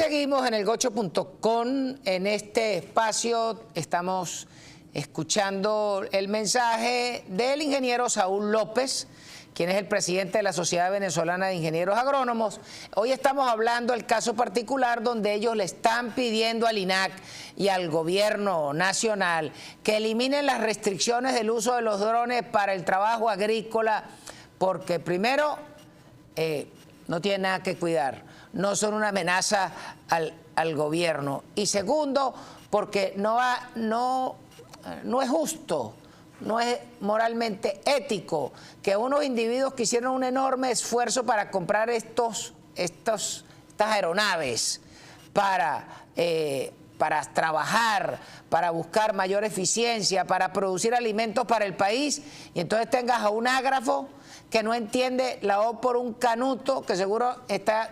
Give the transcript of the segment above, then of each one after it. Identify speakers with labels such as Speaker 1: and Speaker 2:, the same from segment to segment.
Speaker 1: seguimos en el gocho.com. En este espacio estamos escuchando el mensaje del ingeniero Saúl López, quien es el presidente de la Sociedad Venezolana de Ingenieros Agrónomos. Hoy estamos hablando del caso particular donde ellos le están pidiendo al INAC y al gobierno nacional que eliminen las restricciones del uso de los drones para el trabajo agrícola, porque primero no tienen nada que cuidar, no son una amenaza al gobierno, y segundo, porque no es justo, no es moralmente ético que unos individuos que hicieron un enorme esfuerzo para comprar estas aeronaves para trabajar, para buscar mayor eficiencia, para producir alimentos para el país, y entonces tengas a un ágrafo que no entiende la O por un canuto, que seguro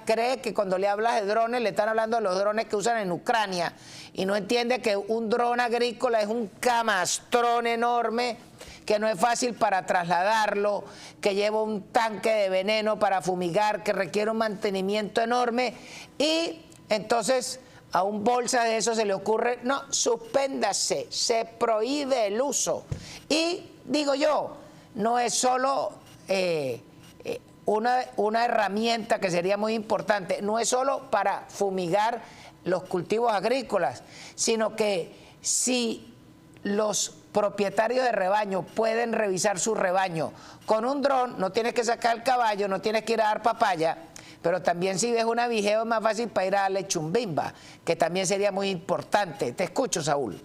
Speaker 1: cree que cuando le hablas de drones le están hablando de los drones que usan en Ucrania, y no entiende que un dron agrícola es un camastrón enorme, que no es fácil para trasladarlo, que lleva un tanque de veneno para fumigar, que requiere un mantenimiento enorme, y entonces a un bolsa de eso se le ocurre, no, suspéndase, se prohíbe el uso. Y digo yo, no es solo una herramienta que sería muy importante, no es solo para fumigar los cultivos agrícolas, sino que si los propietarios de rebaño pueden revisar su rebaño con un dron, no tienes que sacar el caballo, no tienes que ir a dar papaya, pero también si ves una vigeo es más fácil para ir a darle chumbimba, que también sería muy importante. Te escucho, Saúl.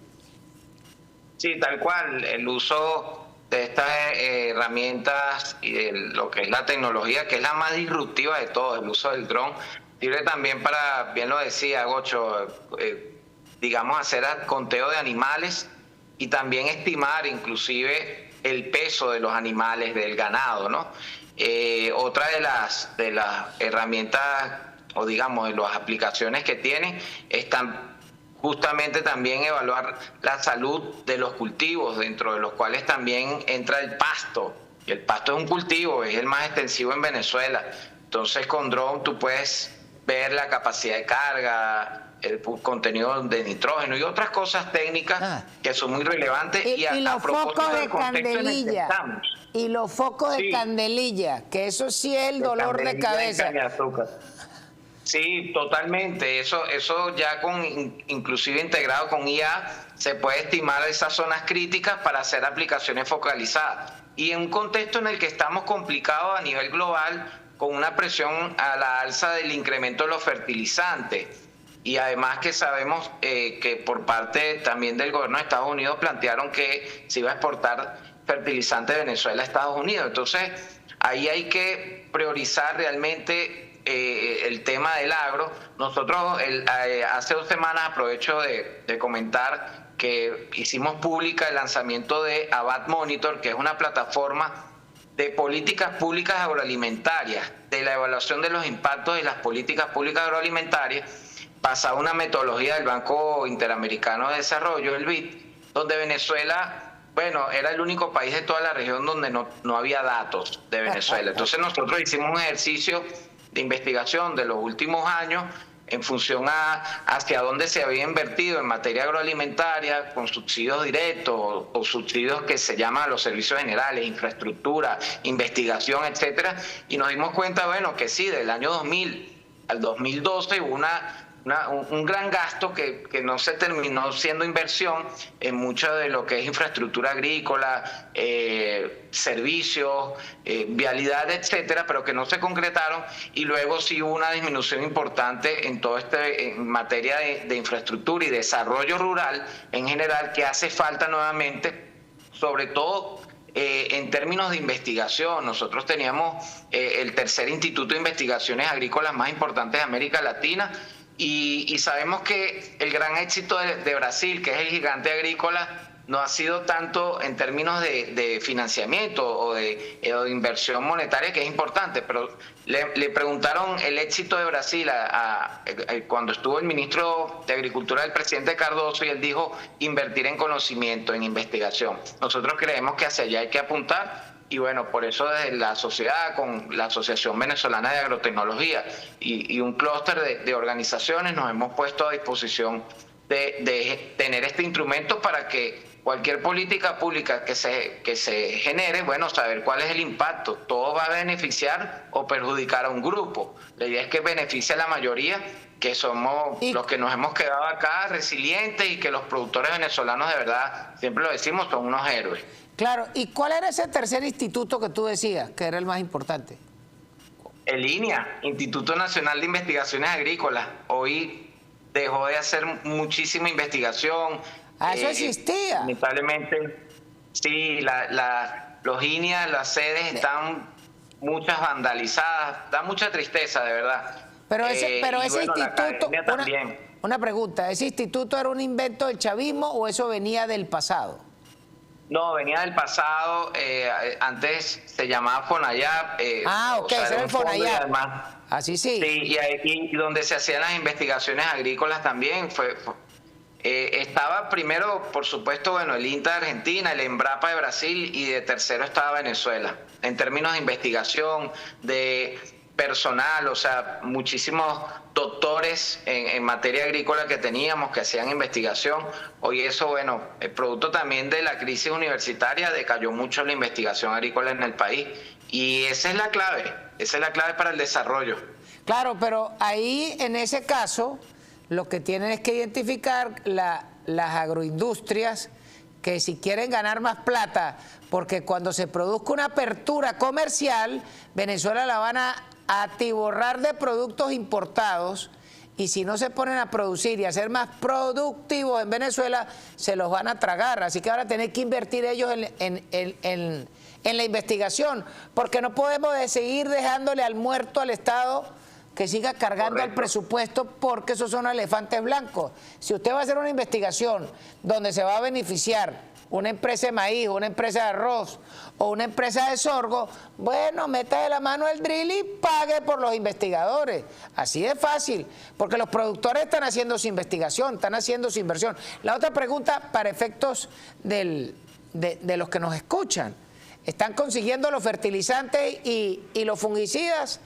Speaker 2: Sí, tal cual, el uso de estas herramientas y de lo que es la tecnología, que es la más disruptiva de todo, el uso del dron, sirve también para, bien lo decía Gocho, digamos, hacer conteo de animales y también estimar inclusive el peso de los animales, del ganado, ¿no? Otra de las herramientas o digamos de las aplicaciones que tiene están justamente también evaluar la salud de los cultivos, dentro de los cuales también entra el pasto. Y el pasto es un cultivo, es el más extensivo en Venezuela. Entonces con drone tú puedes ver la capacidad de carga, el contenido de nitrógeno y otras cosas técnicas que son muy relevantes.
Speaker 1: Y los focos de candelilla. Y los focos de candelilla, que eso sí es el dolor de cabeza.
Speaker 2: Sí, totalmente. Eso ya inclusive integrado con IA, se puede estimar esas zonas críticas para hacer aplicaciones focalizadas. Y en un contexto en el que estamos complicados a nivel global, con una presión a la alza del incremento de los fertilizantes. Y además que sabemos que por parte también del gobierno de Estados Unidos plantearon que se iba a exportar fertilizante de Venezuela a Estados Unidos. Entonces, ahí hay que priorizar realmente el tema del agro. Nosotros hace 2 semanas, aprovecho de comentar que hicimos pública el lanzamiento de Abad Monitor, que es una plataforma de políticas públicas agroalimentarias, de la evaluación de los impactos de las políticas públicas agroalimentarias, basada en una metodología del Banco Interamericano de Desarrollo, el BID, donde Venezuela, bueno, era el único país de toda la región donde no había datos de Venezuela. Entonces nosotros hicimos un ejercicio de investigación de los últimos años en función hacia dónde se había invertido en materia agroalimentaria, con subsidios directos o subsidios que se llaman los servicios generales, infraestructura, investigación, etcétera, y nos dimos cuenta, bueno, que sí, del año 2000 al 2012 hubo un gran gasto que no se terminó siendo inversión en mucho de lo que es infraestructura agrícola, servicios, vialidad, etcétera, pero que no se concretaron, y luego sí hubo una disminución importante en todo en materia de infraestructura y desarrollo rural en general, que hace falta nuevamente, sobre todo en términos de investigación. Nosotros teníamos el tercer instituto de investigaciones agrícolas más importante de América Latina, y sabemos que el gran éxito de Brasil, que es el gigante agrícola, no ha sido tanto en términos de financiamiento o de inversión monetaria, que es importante, pero le preguntaron el éxito de Brasil cuando estuvo el ministro de Agricultura del presidente Cardoso, y él dijo invertir en conocimiento, en investigación. Nosotros creemos que hacia allá hay que apuntar, y bueno, por eso desde la sociedad, con la Asociación Venezolana de Agrotecnología y un clúster de organizaciones, nos hemos puesto a disposición de tener este instrumento para que cualquier política pública que se genere, bueno, saber cuál es el impacto. ¿Todo va a beneficiar o perjudicar a un grupo? La idea es que beneficie a la mayoría, que somos los que nos hemos quedado acá resilientes, y que los productores venezolanos, de verdad, siempre lo decimos, son unos héroes.
Speaker 1: Claro, ¿y cuál era ese tercer instituto que tú decías, que era el más importante?
Speaker 2: El INIA, Instituto Nacional de Investigaciones Agrícolas, hoy dejó de hacer muchísima investigación.
Speaker 1: Eso existía.
Speaker 2: Lamentablemente, sí, los INIA, las sedes están muchas vandalizadas, da mucha tristeza, de verdad.
Speaker 1: Pero ese
Speaker 2: bueno,
Speaker 1: instituto,
Speaker 2: también.
Speaker 1: Una pregunta, ¿ese instituto era un invento del chavismo o eso venía del pasado?
Speaker 2: No, venía del pasado, antes se llamaba FONAYAP.
Speaker 1: Ok, ese era el FONAYAP. Así sí.
Speaker 2: Sí, y ahí donde se hacían las investigaciones agrícolas también estaba primero, por supuesto, bueno, el INTA de Argentina, el Embrapa de Brasil, y de tercero estaba Venezuela. En términos de investigación, de personal, o sea, muchísimos doctores en materia agrícola que teníamos, que hacían investigación. Hoy eso, bueno, el producto también de la crisis universitaria, decayó mucho la investigación agrícola en el país, y esa es la clave para el desarrollo.
Speaker 1: Claro, pero ahí, en ese caso, lo que tienen es que identificar las agroindustrias que si quieren ganar más plata, porque cuando se produzca una apertura comercial, Venezuela la van a atiborrar de productos importados, y si no se ponen a producir y a ser más productivos en Venezuela, se los van a tragar. Así que ahora tienen que invertir ellos en la investigación, porque no podemos seguir dejándole al muerto al Estado que siga cargando al presupuesto, porque esos son elefantes blancos. Si usted va a hacer una investigación donde se va a beneficiar una empresa de maíz, una empresa de arroz o una empresa de sorgo, bueno, métale la mano al drill y pague por los investigadores. Así de fácil, porque los productores están haciendo su investigación, están haciendo su inversión. La otra pregunta, para efectos de los que nos escuchan, ¿están consiguiendo los fertilizantes y los fungicidas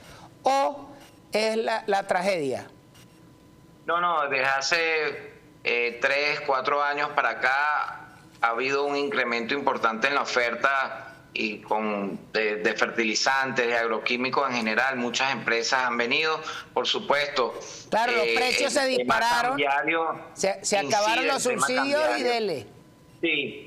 Speaker 1: o es la tragedia?
Speaker 2: No, desde hace 3, 4 años para acá ha habido un incremento importante en la oferta y de fertilizantes, de agroquímicos en general. Muchas empresas han venido, por supuesto.
Speaker 1: Claro, los precios se dispararon, se acabaron los subsidios y dele.
Speaker 2: Sí,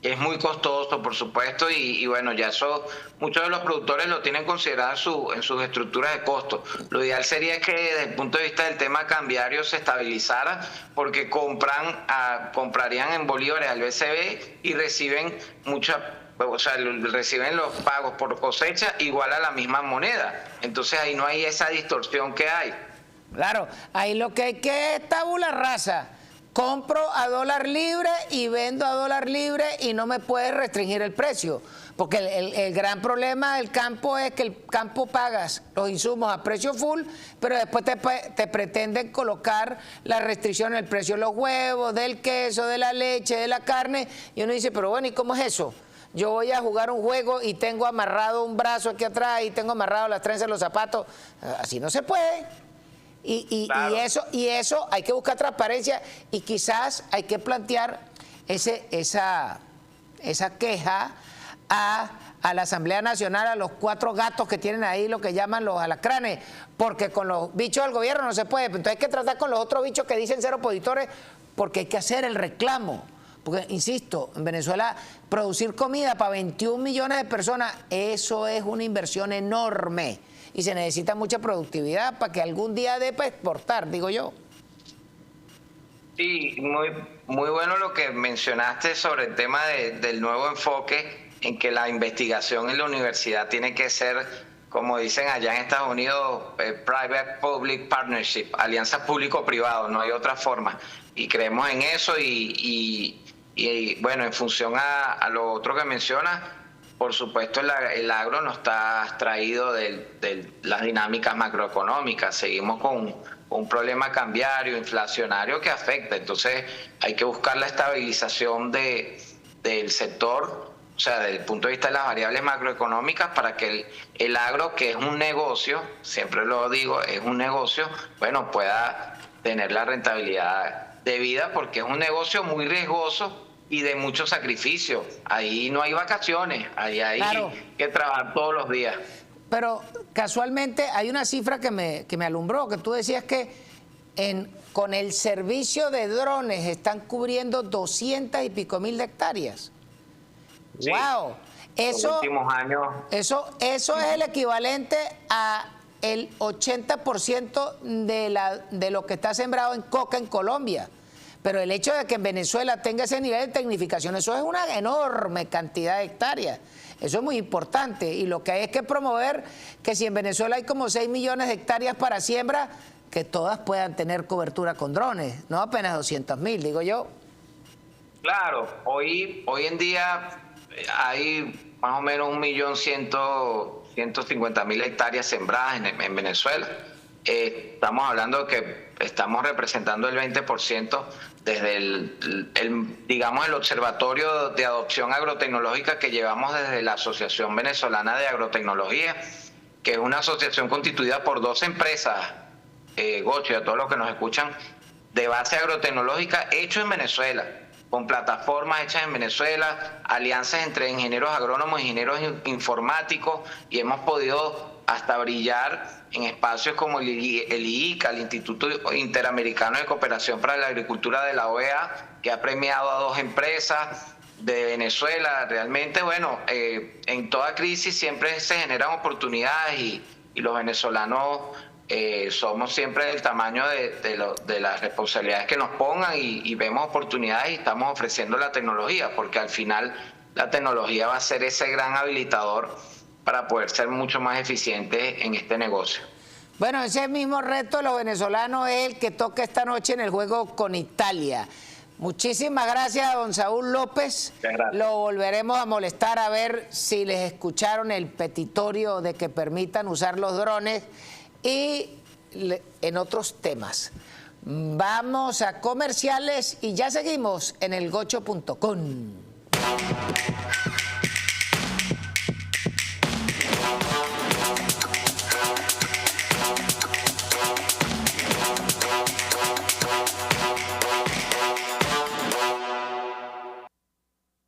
Speaker 2: es muy costoso, por supuesto, y bueno, ya eso muchos de los productores lo tienen considerado en sus estructuras de costo. Lo ideal sería que desde el punto de vista del tema cambiario se estabilizara, porque comprarían en bolívares al BCB y reciben reciben los pagos por cosecha igual a la misma moneda. Entonces ahí no hay esa distorsión que hay.
Speaker 1: Claro, ahí lo que hay que es tabula rasa. Compro a dólar libre y vendo a dólar libre y no me puede restringir el precio. Porque el gran problema del campo es que el campo pagas los insumos a precio full, pero después te pretenden colocar la restricción en el precio de los huevos, del queso, de la leche, de la carne. Y uno dice, pero bueno, ¿y cómo es eso? Yo voy a jugar un juego y tengo amarrado un brazo aquí atrás y tengo amarrado las trenzas de los zapatos. Así no se puede.
Speaker 2: Claro.
Speaker 1: Y eso hay que buscar transparencia, y quizás hay que plantear esa queja a la Asamblea Nacional, a los 4 gatos que tienen ahí, lo que llaman los alacranes, porque con los bichos del gobierno no se puede. Entonces hay que tratar con los otros bichos que dicen ser opositores, porque hay que hacer el reclamo. Porque, insisto, en Venezuela producir comida para 21 millones de personas, eso es una inversión enorme. Y se necesita mucha productividad para que algún día dé para exportar, digo yo.
Speaker 2: Sí, muy bueno lo que mencionaste sobre el tema del nuevo enfoque, en que la investigación en la universidad tiene que ser, como dicen allá en Estados Unidos, private-public partnership, alianzas público-privado, no hay otra forma. Y creemos en eso y bueno, en función a lo otro que mencionas, por supuesto, el agro no está abstraído de las dinámicas macroeconómicas. Seguimos con un problema cambiario, inflacionario que afecta. Entonces, hay que buscar la estabilización del sector o sea, desde el punto de vista de las variables macroeconómicas, para que el agro, que es un negocio, siempre lo digo, es un negocio, bueno, pueda tener la rentabilidad debida, porque es un negocio muy riesgoso y de mucho sacrificio. Ahí no hay vacaciones, ahí hay que trabajar todos los días.
Speaker 1: Pero casualmente hay una cifra que me alumbró, que tú decías que con el servicio de drones están cubriendo 200 y pico mil hectáreas.
Speaker 2: Sí,
Speaker 1: ¡Wow! Eso,
Speaker 2: los últimos años.
Speaker 1: Eso es el equivalente a el 80% de lo que está sembrado en coca en Colombia. Pero el hecho de que en Venezuela tenga ese nivel de tecnificación, eso es una enorme cantidad de hectáreas. Eso es muy importante. Y lo que hay es que promover que si en Venezuela hay como 6 millones de hectáreas para siembra, que todas puedan tener cobertura con drones, no apenas 200.000, digo yo.
Speaker 2: Claro, hoy en día hay más o menos 1.150.000 hectáreas sembradas en Venezuela. Estamos hablando de que estamos representando el 20% desde digamos, el observatorio de adopción agrotecnológica que llevamos desde la Asociación Venezolana de Agrotecnología, que es una asociación constituida por 2 empresas, Gocho, y a todos los que nos escuchan, de base agrotecnológica hecho en Venezuela, con plataformas hechas en Venezuela, alianzas entre ingenieros agrónomos e ingenieros informáticos, y hemos podido hasta brillar en espacios como el IICA, el Instituto Interamericano de Cooperación para la Agricultura de la OEA, que ha premiado a 2 empresas de Venezuela. Realmente, bueno, en toda crisis siempre se generan oportunidades y los venezolanos somos siempre del tamaño de las responsabilidades que nos pongan y vemos oportunidades y estamos ofreciendo la tecnología, porque al final la tecnología va a ser ese gran habilitador para poder ser mucho más eficientes en este negocio.
Speaker 1: Bueno, ese mismo reto de los venezolanos es el que toca esta noche en el juego con Italia. Muchísimas gracias a don Saúl López. Lo volveremos a molestar a ver si les escucharon el petitorio de que permitan usar los drones y en otros temas. Vamos a comerciales y ya seguimos en elgocho.com.